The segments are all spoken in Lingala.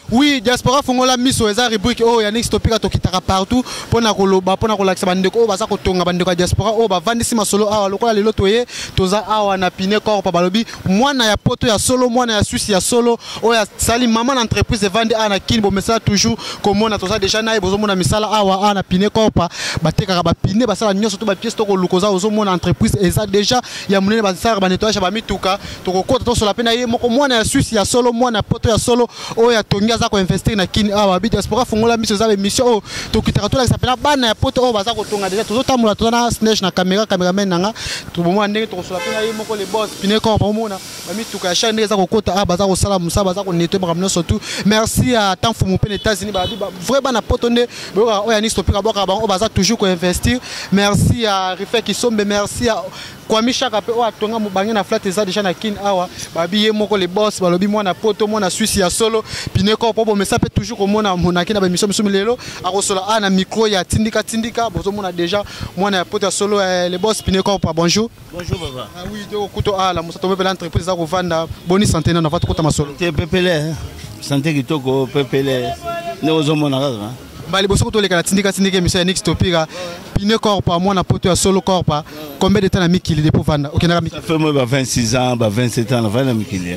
Oui, diaspora fongola miso eza rubrique oh Yannick Topika tokitaka partout pona koloba pona kolakisa bandeko o baza kotonga bandeko ya diaspora o bavandisi masolo awa lokola lelo toye toza awa na Piné Corp pa balobi mwana ya poto ya solo mwana ya Suisse ya solo o ya sali maman entreprise vende ana kin bo message toujours komona toza déjà na bozo mona misala awa ana Piné Corp batekaka ba Piné basala nyonso to ba pièce to kolukoza ozo mona entreprise eza déjà ya munene basala ba nettoyage ba mituka to kokota to sola pena ye moko mwana ya Suisse ya solo mwana ya poto ya solo o ya tongia za ko investir na kini awa bi diaspora fongola miso za émission o to kitaka to la sapela bana ya poto o baza ko tonga déjà to tamula to na snatch na cameraman nanga to bomwa ndenge to kosola pena ye moko le boss Piné Corp pa mona ba mituka ya chaîne za ko kota a baza ko sala musa baza ko nettoyer ba kamno surtout merci à tant fumu pe États-Unis ba di vraiment na poto nde o Yannick Topika boka ba o baza toujours ko investir merci à Rifek Kisombe merci à Kwami Chaka pe o atonga mubangi na flat eza déjà na kin awa babi ye moko le boss balobi mwana poto mwana Suisse ya solo Piné Corp po mais ça peut toujours komona monaki na ba émission musumu lelo akosola ana micro ya tindika bozo mona déjà mwana ya poto ya solo le boss Piné Corp bonjour. Bonjour papa. Ah oui do kuto ala musa to bela entreprise za ko vanda boni santé na va to kota masolo. Te pepele santé kitoko pepele ne ozo mona kaka. Bali boso to leka tindika émission Yannick Topika Piné Corp mwana poto ya solo Corp combien de temps na mikili de pour vanda OK na mikili. Ça fait moi 26 ans, 27 ans na vanda mikili.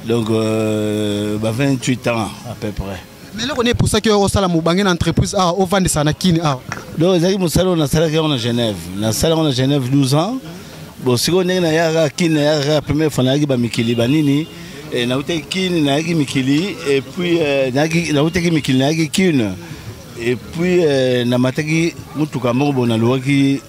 Donc 28 ans à peu près. Mais là on est pour ça que au sala mubangi na entreprise au vendre ça na kini donc zaki musalo na sala ka na Genève. Na sala na Genève 12 ans. Bon siko ndenge na yaka kini ya première fois na yaki ba mikili banini et na uté kini na yaki mikili et puis na uté ki mikili na yaki kini et puis na mataki mutuka moko bona loki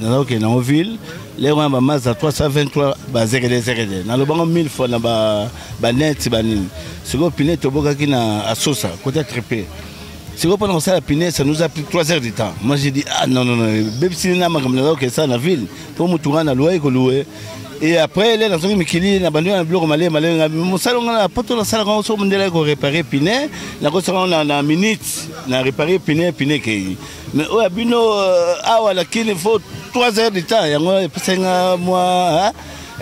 na OK na ville les gens ba Mazda 323 ba zérédé na lo bango 1000 fois na ba net banini siko Piné toboka ki na asosa côté tripé siko pendant ça la Piné ça nous a pris 3 heures de temps. Moi j'ai dit ah non bébé na makam na OK ça na ville pour mutuka na louer ko louer et après les dans mikili na bandu na bloc malé mon salon na poto na sala ko so mondela ko réparer Piné na ko salon na minute na réparer Piné ke mais o abino awa lakini il faut 3 heures de temps yango pesenga moi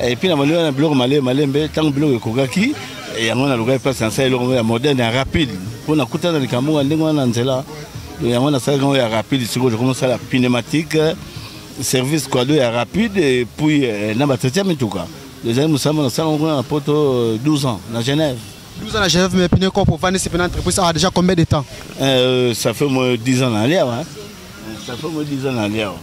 et puis na bandu na bloc malé mbe tant bloc ko gaki et yango na loka place na sala ya moderne et rapide pour na kutana likambo ndenge na nzela yango na sala ya rapide siko je commence à la pneumatique service quoi de rapide et puis na batretia mituka les amis nous sommes à poto 12 ans à Genève. 12 ans à Genève mais Piné Corp pour vendre c'est une entreprise a déjà combien de temps? Ça fait moi 10 ans en l'air hein. Ça fait moi 10 ans en l'air.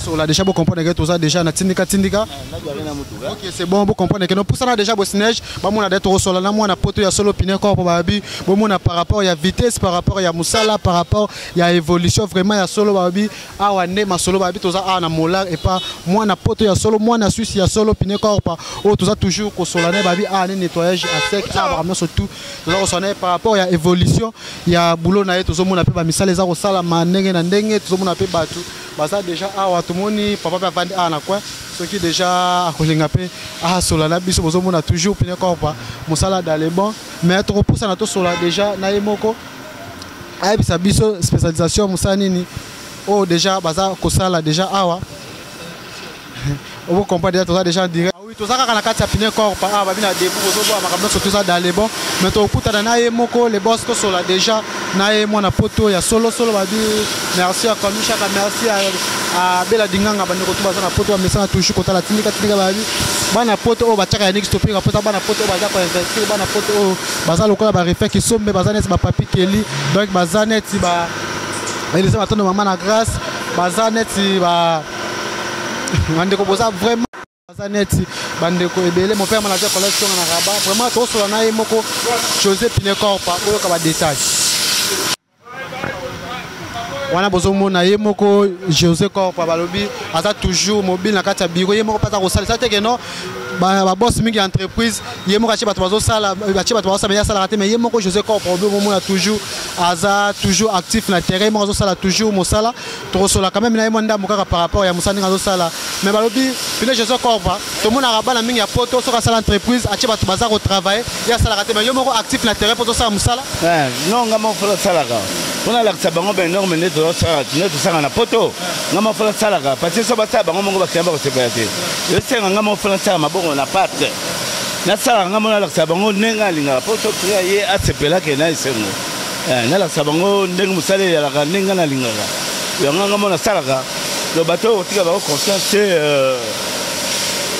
On a déjà beau comprendre que tout ça déjà na tindika. OK, c'est bon vous comprendre que nous pour ça na déjà bossinage ba mona d'être solo na mona poto ya solo Piné Corp babi bo mona par rapport ya vitesse par rapport ya musala par rapport ya évolution vraiment ya solo babi awa ne ma solo babi tout ça na molar et pas mona poto ya solo mona Suisse ya solo Piné Corp oh tout ça toujours ko solane babi ne nettoyage à sec vraiment surtout tout ça sonné par rapport ya évolution ya boulot na yeto zo mona pe ba misala za ko sala manenge na ndenge tout mona pe batu baza déjà awa tout moni papa pa vandi na quoi ce qui déjà a kolinga pe solana biso bozo mona toujours Piné Corp musala dans les bons mais trop pour ça na to sola déjà na yemoko ay bisa biso spécialisation musala nini oh déjà baza ko sala déjà awa on comprend déjà direct oui tout ça quand la carte ya Piné Corp ba bina début bozo bo makambo surtout ça dans les bons mais to kuta na yemoko les boss ko sola déjà na ye mwana poto ya solo babi merci à Kwami Chaka merci à Bela Dinganga bande ko tuba na poto message toujours kota la tindika babi bana poto o ba chaka Yannick Topika poto bana poto ba za ko investir bana poto o baza lokola ba Rifek Kisombe baza net ba papi Kelly donc baza net ba Elisa matono maman na grâce baza net ba bande ko boza vraiment baza net bande ko ebele mon père manager collection na Rabat vraiment to so na ye moko José Piné Corp o ka ba détail wana bozo mona ye moko José Corp balobi aza toujours mobile na kati ya biro ye moko pata ko sala ça te que non ba boss mingi entreprise ye moko achi bato bazo sala bachi bato bazo sala ya sala raté mais ye moko José Corp mona toujours aza toujours actif na terrain moko azo sala toujours mosala to sola quand même na ye monda mokaka par rapport ya musani azo sala mais balobi Piné José Corp to mona rabana mingi ya poto so ka sala entreprise achi bato baza ko travailler ya sala raté mais ye moko actif na terrain poto sala musala non ngama fala sala ka on a l'accès bango ben énorme net tout ça na poto ngama fala sala ka parce que so ba sala bango mongo ba kamba ko sepayate yo senga ngama fala sala mabongo na pate nasala nga mona lakisa bango ndenge alingaka mpo soki ye asepelaka na esengo nalakisa bango ndenge mosala eyalaka ndenge nalingaka yango nga mona asalaka lo bato otika bango conscience te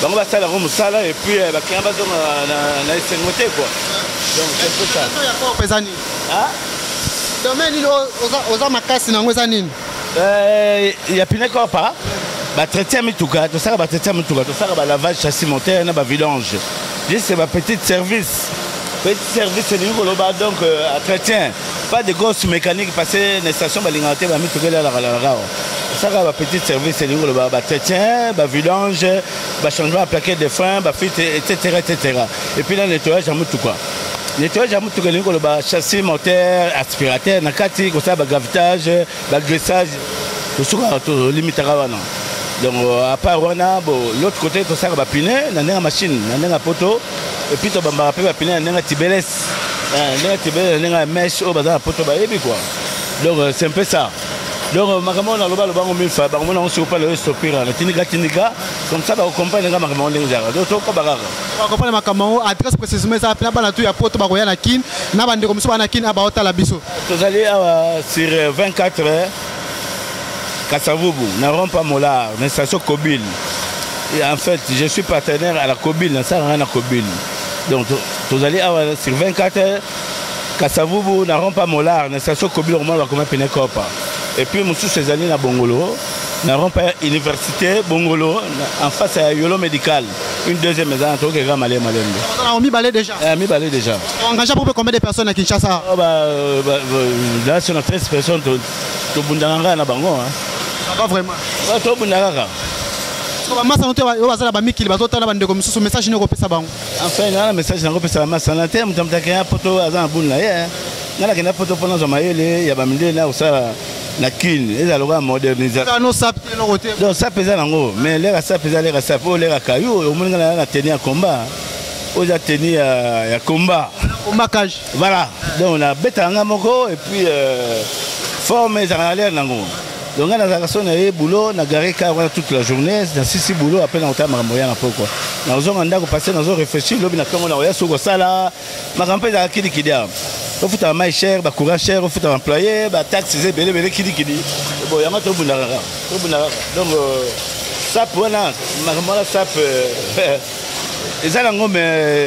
bango basala yango mosala et puis bakenda bazonga na esengo te quoi donc c'est tout ça domaine nini oza makasi nango eza nini ya pine corpa batraité ya mituka tosala batraité ya mituka tosala balavage châssis moteur na bavidange juste bapetit service elingi koloba donc entretien pas de grosses mécaniques parce que na station balingaka te bamituka elalaka tosala bapetit service elingi koloba baentretien bavidange bachangement ya plaquette de frein bafite etc et puis na nettoyage ya mituka nettoyage ya mutuka elingi koloba châssis moteur aspirateur na kati kosala bagravitage bagrissage tosuka tolimitaka wana donc à part wana l'autre côté tosala bapine na ndenge ya machine na ndenge ya poto et puis tobambaka mpe bapine na ndenge ya tibeles na ndenge ya meshe oyo baza na poto bayebi quoi donc c'est un peu ça donc makambo naloba lobango mille fois bango nango soki opala estopira na tindika comme ça bakokomprendre nga makambo ndenge ezalaka donc tokoba kaka bakompane makambo adresse précisément eza pena bana tu ya poto bakoya na kine na bandeko mosusu bana kine abaotala biso tozali awa sur 24 heures Kasavubu na rompa molar na station Kobil et en fait je suis partenaire à la Kobil na sala na Kobil donc tozali awa sur 24 heures Kasavubu na rompa molar na station Kobil au moins va comme pene copa et puis mosusu ezali na Bongolo na rompa université Bongolo en face à Yolo Médical une deuxième maison en tant que grand malé malembe on a mis balé déjà on engage pour combien de personnes à Kinshasa là sur 13 personnes to bundanga na bango hein pas vraiment to bundanga ba massa no te bazala ba mikili bazotala bandeko misusu message ni ko pesa bango enfin na message na ko pesa massa na te mutamtaka poto azana bunna ye nala kena poto pona za mayele ya ba mindele na usala na kin ezaloka modernisation no sap no côté donc ça pesa nango mais les ça pesa les ça pour les kayu au moins na tenir combat aux tenir ya combat cage voilà donc on a betanga moko et puis forme ça l'air nango donc on a la personne et boulot na garé car toute la journée dans six boulot après on t'a mamoya na pourquoi na zo nganda ko passer na zo réfléchir lobi na comme on a so ko sala ma campagne za kidi kidia au fout à mai cher ba courant cher au fout à employé ba taxe c'est belé kidi bon yama to bunara donc ça pour na ma ça ezala ngome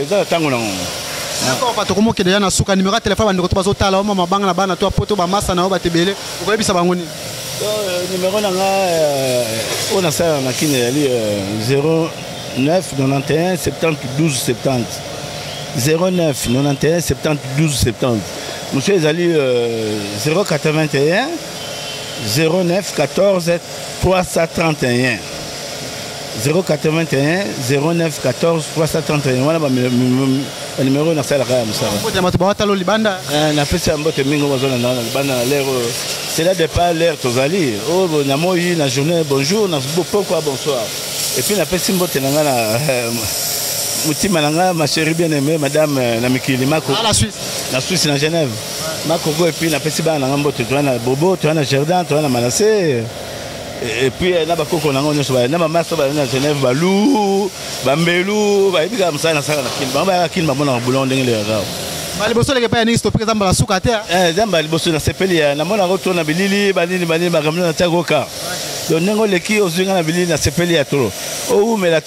ezala tango nango d'accord pas to komo ke déjà na suka numéro téléphone bandeko to bazotala oma mabanga na bana to poto ba massa na batebele ukobisa bango ni numéro nanga on a ça na kine ali 09 91 70 12 70 09 91 70 12 70 monsieur ezali 081 09 14 331 081 09 14 331 voilà le numéro na sala kaya musala mato bawatalo libanda na pesa mbote mingo bazona na libanda na l'air c'est là de pas l'air tozali oh na moi na journée bonjour na pourquoi bonsoir et puis na pesa mbote na ngana mutima nanga ma chérie bien aimée madame na mikili mako la Suisse na Genève mako go et puis na pesa bana nanga mbote to na bobo to na jardin to na manasé et puis na bakoko nango nyoso ba na mama so ba na Genève balu bambelu ba ibika msana sala na kin ba kin ba mona boulon ndenge le rao ba liboso le pa ni stopper zamba la suka te zamba liboso na sepeli na mona roto na bilili banini ba kamna na tagoka donc nengo leki ozinga na bilili na sepeli ya tro o mela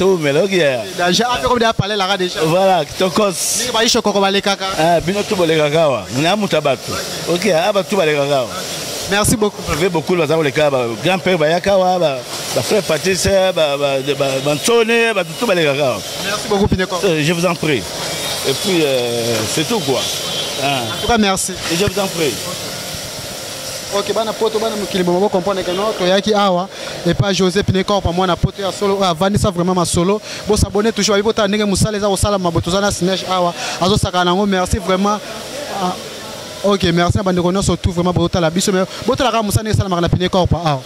oki ya déjà après comme déjà parler la déjà voilà tokos ni ba isho koko ba le kaka bino to boleka kawa na mutabato OK aba to baleka kawa. Merci beaucoup. Je vais beaucoup les cas, grand-père Bayakawa, frère Patrice, Bantone, tout les gars. Merci beaucoup, Pineko. Je vous en prie. Et puis, c'est tout quoi. En tout cas, merci. Et je vous en prie. Ok, bana poto bana mukili bomo comprendre que non, toyaki awa et pas José Pineko pour moi na poto ya solo avandi ça vraiment ma solo. Bon s'abonner toujours avec votre ndenge musala za osala maboto za na sineige awa. Azo sakana ngo merci vraiment. Ok, merci à Bandekono surtout vraiment pour la biso mais botala ka musane sala makana Pineko pa awa.